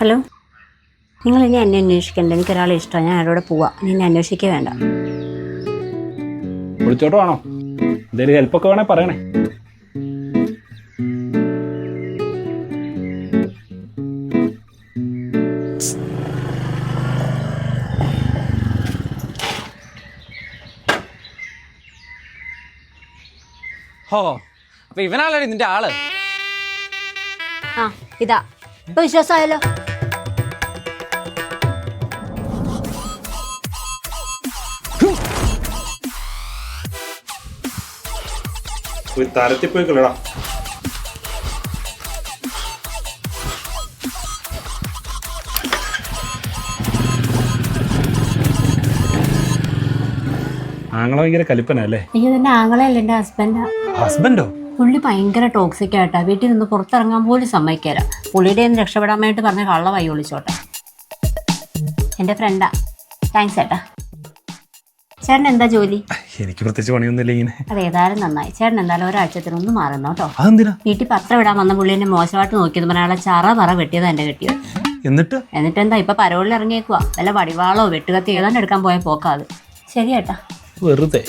Hello, നിങ്ങൾ ഇനി എന്നെ അന്വേഷിക്കണ്ട. എനിക്കൊരാളെ ഇഷ്ടമാണ്. ഞാൻ ആരോടെ പോവാം. ഇനി എന്നെ അന്വേഷിക്കുക വേണ്ട. വിളിച്ചോട്ട് വേണോ? എന്തെങ്കിലും ഹെൽപ്പൊക്കെ വേണേ പറയണേ. ഹോ, അപ്പൊ ഇവനാളടി നിന്റെ ആള്? ആ, ഇതാ ഇപ്പൊ വിശ്വാസമായല്ലോ. ഒരു തരത്തിൽ പോയി കളടാ. ആങ്ങളെ ഭയങ്കര കലിപ്പനല്ലേ? അയ്യോ, എന്റെ ആങ്ങളെയല്ല, എന്റെ ഹസ്ബൻഡാ. ഹസ്ബൻഡോ? പുള്ളി ഭയങ്കര ടോക്സിക് ആയിട്ടാ. വീട്ടിൽ നിന്ന് പുറത്തിറങ്ങാൻ പോലും സമ്മതിക്കാല. പുള്ളിയുടെ നിന്ന് രക്ഷപ്പെടാൻ വേണ്ടി പറഞ്ഞ കള്ള വഴി ഒളിച്ചോട്ടെ. എന്റെ ഫ്രണ്ടാ. താങ്ക്സ് ചേട്ടാ. ചേട്ടൻ എന്താ ജോലി? എനിക്ക് പ്രത്യേകിച്ച് പണിയൊന്നുമില്ല. ഇങ്ങനെ അത് ഏതായാലും നന്നായി. ചേട്ടൻ എന്തായാലും ഒരാഴ്ചത്തിനൊന്ന് മാറുന്നു കേട്ടോ. അതെന്തിനാ? വീട്ടിൽ പത്രം ഇടാൻ വന്ന പുള്ളി എന്നെ മോശമായിട്ട് നോക്കിയത് പറഞ്ഞാൽ അയാളെ ചറ വെട്ടിയത് എന്റെ കെട്ടിയത്. എന്നിട്ട് എന്താ ഇപ്പൊ പരോളിൽ ഇറങ്ങിയേക്കുവാ. വല്ല വടിവാളോ വെട്ടുകത്തി ഏതാണ്ട് എടുക്കാൻ പോയ പോക്കാത്. ശരി ചേട്ടാ. വെറുതെ